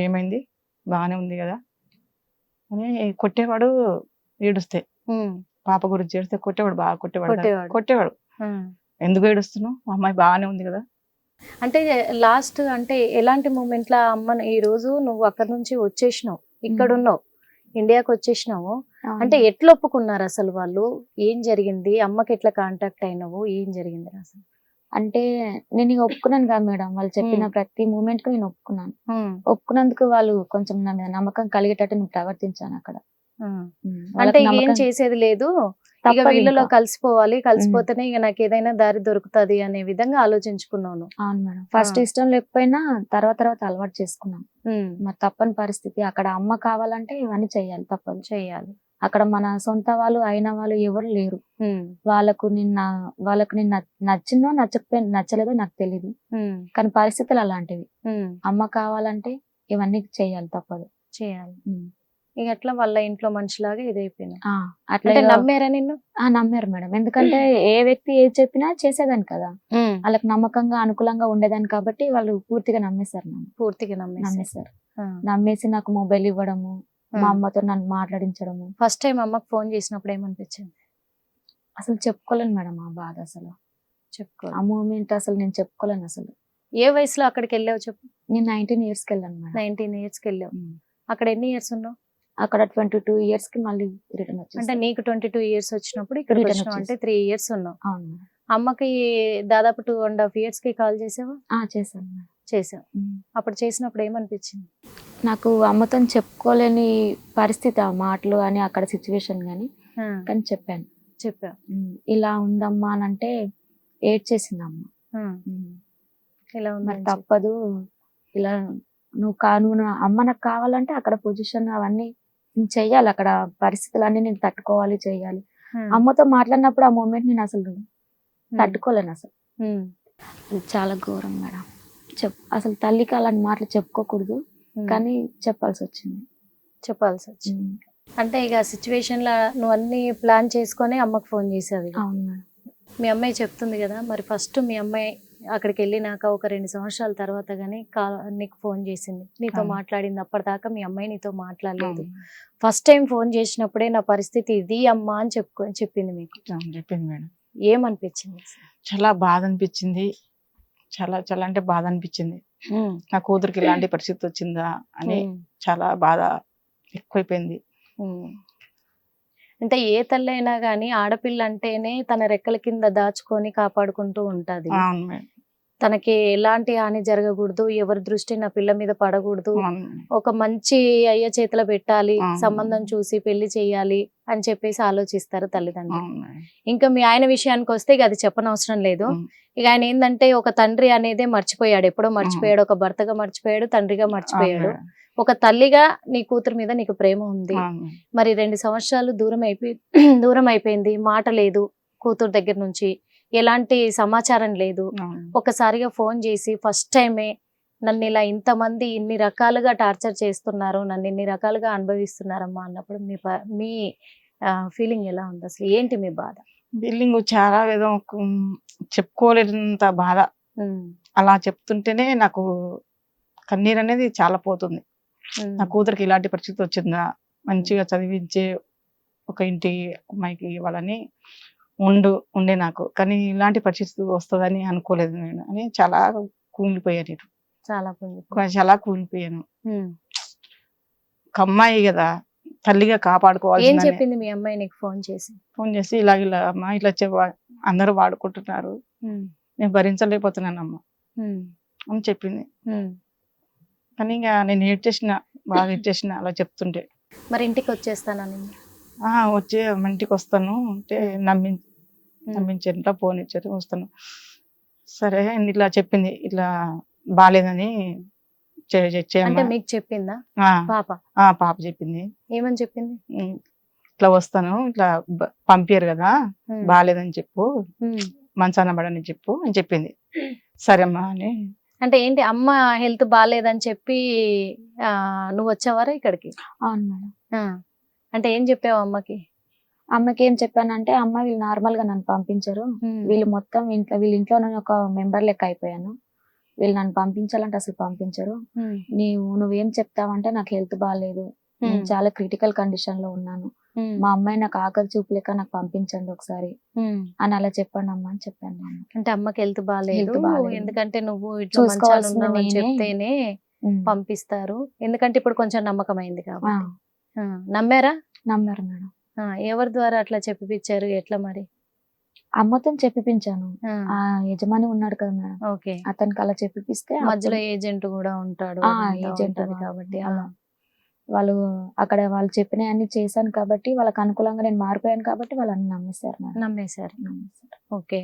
ఏమైంది బాగానే ఉంది కదా అని కొట్టేవాడు. ఏడుస్తే పాప గురించి ఏడిస్తే కొట్టేవాడు, బాగా కొట్టేవాడు. ఎందుకు ఏడుస్తున్నావు, అమ్మాయి బాగానే ఉంది కదా. అంటే లాస్ట్ అంటే ఎలాంటి మూమెంట్ లో అమ్మను, ఈ రోజు నువ్వు అక్కడ నుంచి వచ్చేసినావు, ఇక్కడ ఉన్నావు, ఇండియాకి వచ్చేసినావు అంటే ఎట్లా ఒప్పుకున్నారు అసలు వాళ్ళు? ఏం జరిగింది? అమ్మకి ఎట్లా కాంటాక్ట్ అయినావు? ఏం జరిగింది అసలు? అంటే నేను ఇక ఒప్పుకున్నాను కదా మేడం, వాళ్ళు చెప్పిన ప్రతి మూమెంట్ కు నేను ఒప్పుకున్నాను. ఒప్పుకున్నందుకు వాళ్ళు కొంచెం నా మీద నమ్మకం కలిగేటట్టు నేను ప్రవర్తించాను అక్కడ. అంటే ఏం చేసేది లేదు, ఇక వీళ్ళలో కలిసిపోవాలి, కలిసిపోతేనే ఇక నాకు ఏదైనా దారి దొరుకుతుంది అనే విధంగా ఆలోచించుకున్నాను. అవును మేడం, ఫస్ట్ ఇష్టం లేకపోయినా తర్వాత అలవాటు చేసుకున్నాం. మరి తప్పని పరిస్థితి, అక్కడ అమ్మ కావాలంటే ఇవన్నీ చెయ్యాలి, తప్పదు చెయ్యాలి. అక్కడ మన సొంత వాళ్ళు అయిన వాళ్ళు ఎవరు లేరు. వాళ్ళకు నేను నచ్చిందో నచ్చలేదో నాకు తెలీదు, కానీ పరిస్థితులు అలాంటివి. అమ్మ కావాలంటే ఇవన్నీ చెయ్యాలి, తప్పదు చేయాలి. ఇక అట్లా వాళ్ళ ఇంట్లో మనిషిలాగా ఇదైపోయినా. అట్లా నమ్మారా నిన్ను? నమ్మారు మేడం, ఎందుకంటే ఏ వ్యక్తి ఏది చెప్పినా చేసేదాన్ని కదా, వాళ్ళకి నమ్మకంగా అనుకూలంగా ఉండేదాన్ని కాబట్టి వాళ్ళు పూర్తిగా నమ్మేశారు. నమ్మేసి నాకు మొబైల్ ఇవ్వడము, మా అమ్మతో నన్ను మాట్లాడించడము. ఫస్ట్ టైం అమ్మకి ఫోన్ చేసినప్పుడు ఏమనిపించింది? అసలు చెప్పుకోలేను మేడం ఆ బాధ, అసలు ఆ మూమెంట్ అసలు నేను చెప్పుకోలేను అసలు. ఏ వయసులో అక్కడికి వెళ్ళావు చెప్పు? నేను 19 years కి వెళ్ళాను మేడం. 19 years కి వెళ్ళావు. అక్కడ ఎన్ని ఇయర్స్ ఉన్నావు? అక్కడ 22 years కి మళ్ళీ రిటర్న్ వచ్చేసి. అంటే నీకు 22 years వచ్చినప్పుడు ఇక్కడ అంటే 3 years ఉన్నావు. అవును. అమ్మకి దాదాపు 2.5 years కి కాల్ చేసావా? చేసావు. అప్పుడు చేసినప్పుడు ఏమనిపించింది? నాకు అమ్మతో చెప్పుకోలేని పరిస్థితి, ఆ మాటలు అని అక్కడ సిచ్యువేషన్ కానీ చెప్పాను. ఇలా ఉందమ్మా అని అంటే ఏడ్చేసింది అమ్మ. ఇలా మరి తప్పదు, ఇలా నువ్వు అమ్మ నాకు కావాలంటే అక్కడ పొజిషన్ అవన్నీ చెయ్యాలి, అక్కడ పరిస్థితులన్నీ నేను తట్టుకోవాలి, చెయ్యాలి. అమ్మతో మాట్లాడినప్పుడు ఆ మూమెంట్ నేను అసలు తట్టుకోలేను అసలు. చాలా ఘోరం మేడం. అసలు తల్లికి అలాంటి మాటలు చెప్పుకోకూడదు, కానీ చెప్పాల్సి వచ్చింది. అంటే ఇక సిచ్యువేషన్ లో నువ్వు అన్ని ప్లాన్ చేసుకొని అమ్మకు ఫోన్ చేసావు. అవును మేడం. మీ అమ్మాయి చెప్తుంది కదా, మరి ఫస్ట్ మీ అమ్మాయి అక్కడికి వెళ్ళినాక ఒక 2 సంవత్సరాల తర్వాత గానీ నీకు ఫోన్ చేసింది, నీతో మాట్లాడింది. అప్పటిదాకా మీ అమ్మాయి నీతో మాట్లాడలేదు. ఫస్ట్ టైం ఫోన్ చేసినప్పుడే నా పరిస్థితి ఇది అమ్మా అని చెప్పింది మీకు. చెప్పింది మేడం. ఏమనిపించింది? చాలా బాధ అనిపించింది, చాలా చాలా అంటే బాధ అనిపించింది. నా కూతురికి ఇలాంటి పరిస్థితి వచ్చిందా అని చాలా బాధ ఎక్కువైపోయింది. అంటే ఏ తల్లి అయినా గానీ ఆడపిల్ల అంటేనే తన రెక్కల కింద దాచుకొని కాపాడుకుంటూ ఉంటది. తనకి ఎలాంటి హాని జరగకూడదు, ఎవరి దృష్టి నా పిల్ల మీద పడకూడదు, ఒక మంచి అయ్య చేతిలో పెట్టాలి, సంబంధం చూసి పెళ్లి చేయాలి అని చెప్పేసి ఆలోచిస్తారు తల్లిదండ్రులు. ఇంకా మీ ఆయన విషయానికి వస్తే ఇక అది చెప్పనవసరం లేదు. ఇక ఆయన ఏంటంటే ఒక తండ్రి అనేదే మర్చిపోయాడు, ఎప్పుడో మర్చిపోయాడు, ఒక భర్తగా మర్చిపోయాడు, తండ్రిగా మర్చిపోయాడు. ఒక తల్లిగా నీ కూతురు మీద నీకు ప్రేమ ఉంది. మరి 2 సంవత్సరాలు దూరం అయిపోయింది, మాట లేదు కూతురు దగ్గర నుంచి, ఎలాంటి సమాచారం లేదు. ఒకసారిగా ఫోన్ చేసి ఫస్ట్ టైమే నన్ను ఇలా ఇంతమంది ఇన్ని రకాలుగా టార్చర్ చేస్తున్నారు, నన్ను ఇన్ని రకాలుగా అనుభవిస్తున్నారమ్మా అన్నప్పుడు మీ ఫీలింగ్ ఎలా ఉంది, అసలు ఏంటి మీ బాధ? ఫీలింగ్ చాలా ఏదో చెప్పుకోలేనంత బాధ. అలా చెప్తుంటేనే నాకు కన్నీరు అనేది చాలా పోతుంది. నా కూతురికి ఇలాంటి పరిస్థితి వచ్చిందా, మంచిగా చదివించే ఒక ఇంటి అమ్మాయికి ఇవ్వాలని ఉండే నాకు, కానీ ఇలాంటి పరిస్థితి వస్తుందని అనుకోలేదు నేను అని చాలా కూలిపోయాను. చాలా కూలిపోయాను. ఒక అమ్మాయి కదా, తల్లిగా కాపాడుకోవాలి. ఏం చెప్పింది మీ అమ్మాయి నీకు ఫోన్ చేసి? ఇలా అమ్మా ఇట్లా అందరూ వాడుకుంటున్నారు, నేను భరించలేకపోతున్నాను అమ్మ అని చెప్పింది. కానీ ఇంకా నేను బాగా ఏడ్చేసిన అలా చెప్తుంటే. మరి ఇంటికి వచ్చేస్తానని వచ్చి ఇంటికి వస్తాను అంటే నమ్మించారు, ఫోన్ ఇచ్చారు, వస్తాను. సరే ఇట్లా చెప్పింది, ఇట్లా బాగాలేదని మీకు చెప్పిందా పాప చెప్పింది. ఏమని చెప్పింది? ఇట్లా వస్తాను, ఇట్లా పంపారు కదా, బాగాలేదని చెప్పు, మంచాన పడని చెప్పు అని చెప్పింది. సరే అమ్మా అని. అంటే ఏంటి, అమ్మ హెల్త్ బాగాలేదని చెప్పి నువ్వు వచ్చావారా ఇక్కడికి? అవును మేడం. అంటే ఏం చెప్పావు అమ్మకి? అమ్మకి ఏం చెప్పానంటే, అమ్మ వీళ్ళు నార్మల్ గా నన్ను పంపించరు, వీళ్ళు మొత్తం వీళ్ళ ఇంట్లో నేను ఒక మెంబర్ లెక్క అయిపోయాను, వీళ్ళు నన్ను పంపించాలంటే అసలు పంపించరు, నువ్వేం చెప్తావంటే నాకు హెల్త్ బాగాలేదు, నేను చాలా క్రిటికల్ కండిషన్ లో ఉన్నాను, మా అమ్మాయి నాకు ఆఖరి చూపు లెక్క నాకు పంపించండి ఒకసారి అని అలా చెప్పండి అమ్మ అని చెప్పాను. అంటే అమ్మకి హెల్త్ బాగాలేదు, ఎందుకంటే నువ్వు చెప్తేనే పంపిస్తారు, ఎందుకంటే ఇప్పుడు కొంచెం నమ్మకం అయింది కాబట్టి. నమ్మారా? నమ్మారు మేడం. ఎవరి ద్వారా అట్లా చెప్పిపించారు, ఎట్లా మరి? అమ్మతో చెప్పిపించాను. ఆ యజమాని ఉన్నాడు కదా మేడం, ఓకే, అతనికి అలా చెప్పిపిస్తే మధ్యలో ఏజెంట్ కూడా ఉంటాడు, ఏజెంట్ కాబట్టి అలా వాళ్ళు చెప్పినవి అన్ని చేశాను కాబట్టి, వాళ్ళకి అనుకూలంగా నేను మారిపోయాను కాబట్టి వాళ్ళు అన్ని నమ్మేశారు. ఓకే,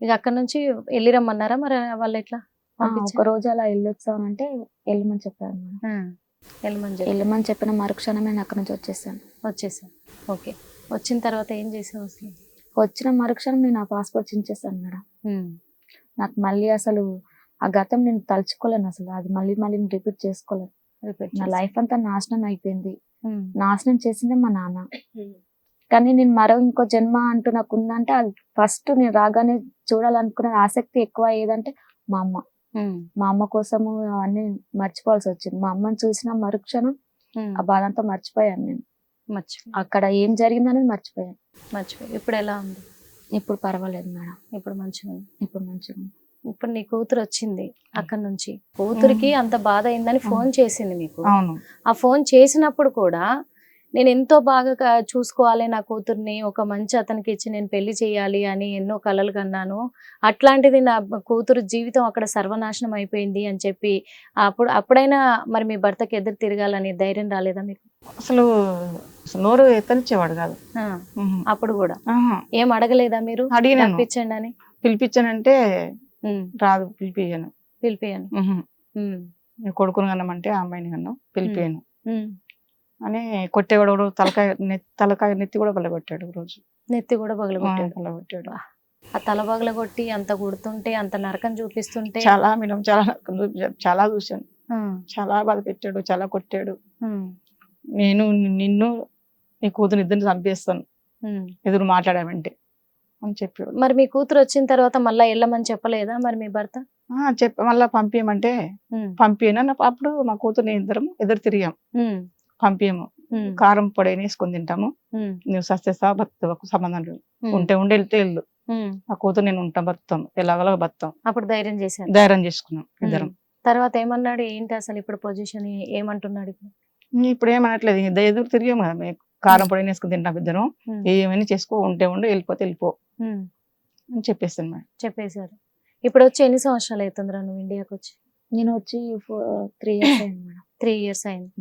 ఇక అక్కడ నుంచి వెళ్ళి రమ్మన్నారా మరి వాళ్ళు? ఎట్లా ఒక రోజు అలా వెళ్ళొచ్చానంటే వెళ్ళమని చెప్పారు మేడం. వెళ్ళమని చెప్పిన మరుక్షణమే నేను అక్కడ నుంచి వచ్చేసాను. ఓకే, వచ్చిన తర్వాత ఏం చేసావు అసలు? వచ్చిన మరుక్షణం నేను ఆ పాస్పోర్ట్ చించేసాను మేడం. నాకు మళ్ళీ అసలు ఆ గతం నేను తలుచుకోలేను, అసలు అది మళ్ళీ రిపీట్ చేసుకోలేను. నా లైఫ్ అంతా నాశనం అయిపోయింది. నాశనం చేసిందే మా నాన్న, కానీ నేను ఇంకో జన్మ అంటూ నాకు ఉందంటే అది ఫస్ట్ నేను రాగానే చూడాలనుకునే ఆసక్తి ఎక్కువ ఏదంటే మా అమ్మ కోసము అవన్నీ మర్చిపోవాల్సి వచ్చింది. మా అమ్మని చూసిన మరుక్షణం ఆ బాధ అంతా మర్చిపోయాను నేను. అక్కడ ఏం జరిగింది అనేది మర్చిపోయాను. ఇప్పుడు ఎలా ఉంది? ఇప్పుడు పర్వాలేదు మేడం, ఇప్పుడు మంచిగా ఉంది. ఇప్పుడు నీ కూతురు వచ్చింది అక్కడ నుంచి, కూతురికి అంత బాధ అయిందని ఫోన్ చేసింది మీకు. ఆ ఫోన్ చేసినప్పుడు కూడా నేను ఎంతో బాగా చూసుకోవాలి నా కూతుర్ని, ఒక మంచి అతనికి ఇచ్చి నేను పెళ్లి చేయాలి అని ఎన్నో కలలు కన్నాను, అట్లాంటిది నా కూతురు జీవితం అక్కడ సర్వనాశనం అయిపోయింది అని చెప్పి అప్పుడైనా మరి మీ భర్తకి ఎదురు తిరగాలని ధైర్యం రాలేదా మీకు? అసలు నోరు ఎత్తనిచ్చేవాడు కాదు. అప్పుడు కూడా ఏం అడగలేదా మీరు? పిలిపించండి అని. పిలిపించానంటే రాదు, పిలిపియాను. కొడుకుని కన్నామంటే ఆ అమ్మాయిని కన్నా పిలిపియాను అని కొట్టేవాడు. తలకాయ నెత్తి కూడా పగలగొట్టాడు. రోజు నెత్తి కూడా పగలగొట్టాడు. ఆ తల పగలగొట్టి అంత కొడుతుంటే, అంత నరకం చూపిస్తుంటే చాలా మేడం, చాలా చూశాను. చాలా బాధ పెట్టాడు, చాలా కొట్టాడు. నేను నిన్ను నీ కూతురు ఇద్దరిని చంపేస్తాను ఎదురు మాట్లాడామంటే అని చెప్పాడు. మరి మీ కూతురు వచ్చిన తర్వాత మళ్ళీ వెళ్ళమని చెప్పలేదా మరి మీ భర్త? మళ్ళా పంపించమంటే పంపియను. అప్పుడు మా కూతురు ఇద్దరం ఎదురు తిరిగాం. పంపించము, కారం పొడి వేసుకొని తింటాము, నువ్వు సస్తేస్తా బతుకు, సంబంధం ఉంటే వెళ్తే వెళ్ళు, ఆ కూతురు నేను ఉంటాం, బతుకుతాం, ఎలాగలా బతుకుతాం. అప్పుడు ధైర్యం చేసుకున్నాం ఇద్దరం. తర్వాత ఏమన్నాడు, ఏంటి అసలు ఇప్పుడు పొజిషన్ ఏమంటున్నాడు? ఇప్పుడు ఏమనట్లేదు, ఎదురు తిరిగాము కదా, కారం పొడి వేసుకుని తింటాం ఇద్దరం, ఏమైనా చేసుకో, ఉంటే ఉండు, వెళ్ళిపోతే వెళ్ళిపో అని చెప్పేసాను మేడం. చెప్పేశారు. ఇప్పుడు వచ్చి ఎన్ని సంవత్సరాలు అవుతుందిరా నువ్వు ఇండియాకి వచ్చి? నేను వచ్చి 3 years అయింది మేడం. 3 years అయింది.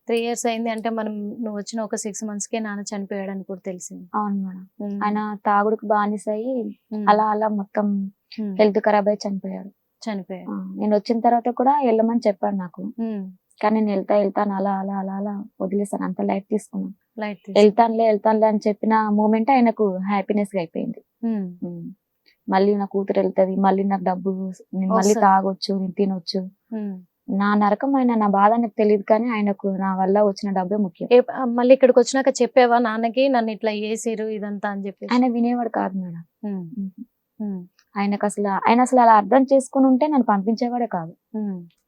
3 years అయింది అంటే మనం నువ్వు వచ్చిన ఒక 6 months కే నాన్న చనిపోయాడని కూడా తెలిసింది. అవును మేడం. ఆయన తాగుడుకు బానిస అయ్యి అలా అలా మొత్తం హెల్త్ ఖరాబ్ అయ్యి చనిపోయాడు. నేను వచ్చిన తర్వాత కూడా వెళ్ళమని చెప్పాడు నాకు, కానీ నేను వెళ్తాను అలా అలా అలా అలా వదిలేసాను, అంత లైట్ తీసుకున్నాను. వెళ్తానులే అని చెప్పిన మూమెంట్ ఆయనకు హ్యాపీనెస్ గా అయిపోయింది. మళ్ళీ నా కూతురు వెళ్తది, మళ్ళీ నాకు డబ్బు, నేను మళ్ళీ తాగొచ్చు, నేను తినొచ్చు. నా నరకం ఆయన, నా బాధ నాకు తెలియదు, కానీ ఆయనకు నా వల్ల వచ్చిన డబ్బే ముఖ్యం. మళ్ళీ ఇక్కడికి వచ్చినాక చెప్పావా నాన్నకి నన్ను ఇట్లా చేసిరు ఇదంతా అని చెప్పి? ఆయన వినేవాడు కాదు మేడం. ఆయన అసలు అలా అర్థం చేసుకుని ఉంటే నన్ను పంపించేవాడే కాదు.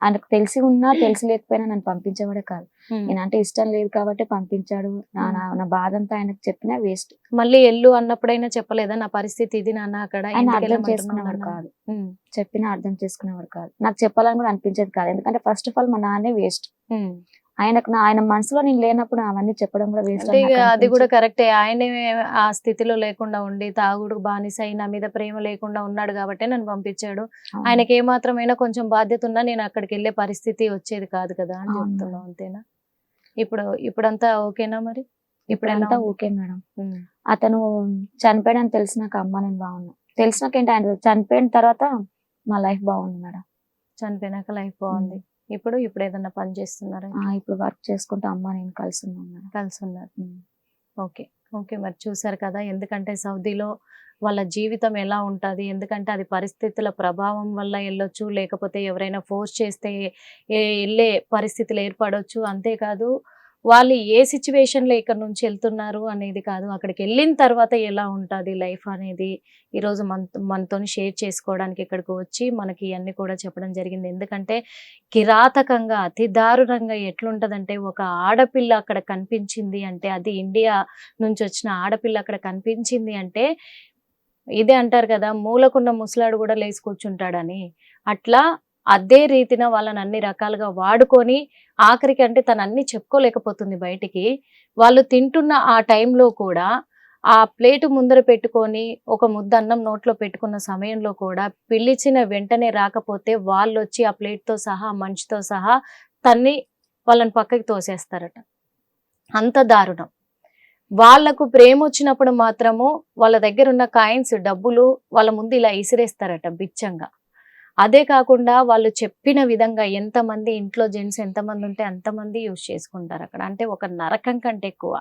ఆయనకు తెలిసి ఉన్నా తెలిసి లేకపోయినా నన్ను పంపించేవాడే కాదు. నేనంటే ఇష్టం లేదు కాబట్టి పంపించాడు. నా బాధ అంతా ఆయనకు చెప్పినా వేస్ట్. మళ్ళీ ఎల్లు అన్నప్పుడైనా చెప్పలేదా నా పరిస్థితి ఇది నాన్న అక్కడ? ఆయన అర్థం చేసుకునేవాడు కాదు, చెప్పినా అర్థం చేసుకునేవాడు కాదు. నాకు చెప్పాలని కూడా అనిపించేది కాదు, ఎందుకంటే ఫస్ట్ ఆఫ్ ఆల్ మా నాన్నే వేస్ట్. ఆయన మనసులో నేను లేనప్పుడు అవన్నీ చెప్పడం కూడా వేస్ట్. అది కూడా కరెక్టే. ఆయనే ఆ స్థితిలో లేకుండా ఉండి తాగుడు బానిస అయి నా మీద ప్రేమ లేకుండా ఉన్నాడు కాబట్టి నన్ను పంపించాడు. ఆయనకి ఏమాత్రమైనా కొంచెం బాధ్యత ఉన్నా నేను అక్కడికి వెళ్ళే పరిస్థితి వచ్చేది కాదు కదా అని చెప్తున్నావు, అంతేనా? ఇప్పుడంతా ఓకేనా? మరి ఇప్పుడంతా ఓకే మేడం. అతను చనిపోయాడని తెలిసినాక అమ్మ నేను బాగున్నా, తెలిసినాక ఏంటి ఆయన చనిపోయిన తర్వాత మా లైఫ్ బాగుంది మేడం. చనిపోయినాక లైఫ్ బాగుంది. ఇప్పుడు ఏదన్నా పని చేస్తున్నారా? ఇప్పుడు వర్క్ చేసుకుంటూ అమ్మ నేను కలిసి ఉన్నారు. ఓకే మరి చూసారు కదా, ఎందుకంటే సౌదీలో వాళ్ళ జీవితం ఎలా ఉంటుంది, ఎందుకంటే అది పరిస్థితుల ప్రభావం వల్ల వెళ్ళొచ్చు, లేకపోతే ఎవరైనా ఫోర్స్ చేస్తే వెళ్ళే పరిస్థితులు ఏర్పడవచ్చు. అంతేకాదు వాళ్ళు ఏ సిచ్యువేషన్లో ఇక్కడ నుంచి వెళ్తున్నారు అనేది కాదు, అక్కడికి వెళ్ళిన తర్వాత ఎలా ఉంటుంది లైఫ్ అనేది ఈరోజు మనతో షేర్ చేసుకోవడానికి ఇక్కడికి వచ్చి మనకి ఇవన్నీ కూడా చెప్పడం జరిగింది. ఎందుకంటే కిరాతకంగా అతి దారుణంగా ఎట్లుంటుందంటే, ఒక ఆడపిల్ల అక్కడ కనిపించింది అంటే, అది ఇండియా నుంచి వచ్చిన ఆడపిల్ల అక్కడ కనిపించింది అంటే, ఇదే అంటారు కదా మూలకున్న ముసలాడు కూడా లేచి కూర్చుంటాడని, అట్లా అదే రీతిన వాళ్ళని అన్ని రకాలుగా వాడుకొని ఆఖరికి అంటే తను అన్ని చెప్పుకోలేకపోతుంది బయటికి. వాళ్ళు తింటున్న ఆ టైంలో కూడా ఆ ప్లేటు ముందర పెట్టుకొని ఒక ముద్ద అన్నం నోట్లో పెట్టుకున్న సమయంలో కూడా పిలిచిన వెంటనే రాకపోతే వాళ్ళు వచ్చి ఆ ప్లేట్తో సహా మనిషితో సహా వాళ్ళని పక్కకి తోసేస్తారట. అంత దారుణం. వాళ్లకు ప్రేమ వచ్చినప్పుడు మాత్రము వాళ్ళ దగ్గర ఉన్న కాయిన్స్ డబ్బులు వాళ్ళ ముందు ఇలా ఇసిరేస్తారట బిచ్చంగా. అదే కాకుండా వాళ్ళు చెప్పిన విధంగా ఎంతమంది ఇంట్లో జెంట్స్ ఎంతమంది ఉంటే అంతమంది యూజ్ చేసుకుంటారు అక్కడ. అంటే ఒక నరకం కంటే ఎక్కువ.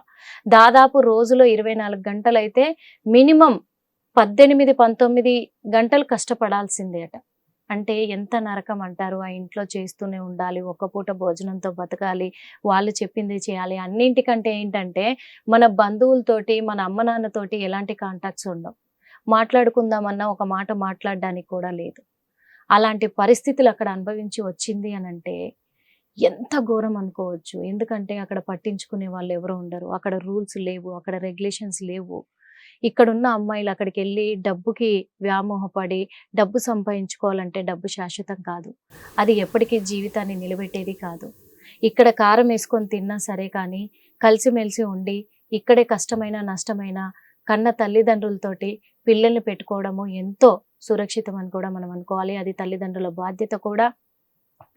దాదాపు రోజులో 24 గంటలు అయితే మినిమం 18-19 గంటలు కష్టపడాల్సిందే అట. అంటే ఎంత నరకం అంటారు. ఆ ఇంట్లో చేస్తూనే ఉండాలి, ఒక్క పూట భోజనంతో బతకాలి, వాళ్ళు చెప్పింది చేయాలి. అన్నింటికంటే ఏంటంటే మన బంధువులతోటి మన అమ్మ నాన్నతోటి ఎలాంటి కాంటాక్ట్స్ ఉండవు. మాట్లాడుకుందామన్నా ఒక మాట మాట్లాడడానికి కూడా లేదు. అలాంటి పరిస్థితులు అక్కడ అనుభవించి వచ్చింది అని అంటే ఎంత ఘోరం అనుకోవచ్చు. ఎందుకంటే అక్కడ పట్టించుకునే వాళ్ళు ఎవరు ఉండరు, అక్కడ రూల్స్ లేవు, అక్కడ రెగ్యులేషన్స్ లేవు. ఇక్కడున్న అమ్మాయిలు అక్కడికి వెళ్ళి డబ్బుకి వ్యామోహపడి డబ్బు సంపాదించుకోవాలంటే డబ్బు శాశ్వతం కాదు, అది ఎప్పటికీ జీవితాన్ని నిలబెట్టేది కాదు. ఇక్కడ కారం వేసుకొని తిన్నా సరే కానీ కలిసిమెలిసి ఉండి ఇక్కడే కష్టమైన నష్టమైన కన్న తల్లిదండ్రులతోటి పిల్లల్ని పెట్టుకోవడము ఎంతో సురక్షితం అని కూడా మనం అనుకోవాలి. అది తల్లిదండ్రుల బాధ్యత కూడా.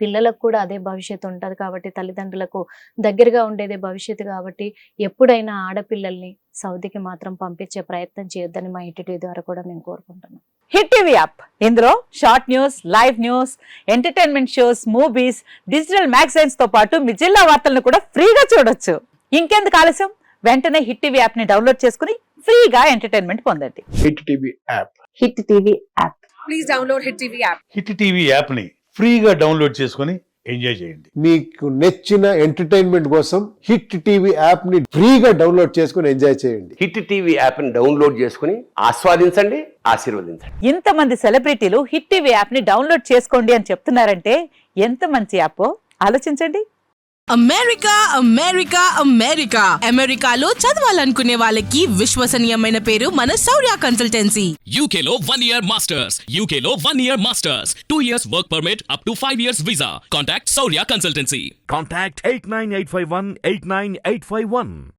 పిల్లలకు కూడా అదే భవిష్యత్తు ఉంటుంది కాబట్టి తల్లిదండ్రులకు దగ్గరగా ఉండేదే భవిష్యత్తు కాబట్టి ఎప్పుడైనా ఆడపిల్లల్ని సౌదీకి మాత్రం పంపించే ప్రయత్నం చేయొద్దని మా హిట్ టీవీ ద్వారా కూడా నేను కోరుకుంటున్నాను. హిట్ టీవీ యాప్, ఇందులో short news, live news, entertainment shows, movies, digital magazines తో పాటు మీ జిల్లా వార్తలను కూడా ఫ్రీగా చూడొచ్చు. ఇంకెందుకు ఆలస్యం, వెంటనే హిట్ టీవీ యాప్ ని డౌన్లోడ్ చేసుకుని ఫ్రీగా ఎంటర్టైన్మెంట్ పొందండి. Hit TV app. Hit TV app. Please download hit TV app. Hit TV app ని ఫ్రీగా డౌన్లోడ్ చేసుకొని ఎంజాయ్ చేయండి. మీకు నచ్చిన ఎంటర్టైన్మెంట్ కోసం హిట్ టీవీ యాప్ ని ఫ్రీగా డౌన్లోడ్ చేసుకొని ఎంజాయ్ చేయండి. హిట్ టీవీ యాప్ ని డౌన్లోడ్ చేసుకుని ఆస్వాదించండి, ఆశీర్వదించండి. ఇంతమంది సెలబ్రిటీలు హిట్ టీవీ యాప్ ని డౌన్లోడ్ చేసుకోండి అని చెప్తున్నారంటే ఎంత మంచి యాప్ ఆలోచించండి. అమెరికా అమెరికా అమెరికా అమెరికాలో చదవాలనుకునే వాళ్ళకి విశ్వసనీయమైన పేరు మన శౌర్య కన్సల్టెన్సీ. UK లో 1 year masters. UK లో 1 year masters. 2 years work permit up to 5 years visa. Contact Saurya Consultancy. Contact 89851 89851.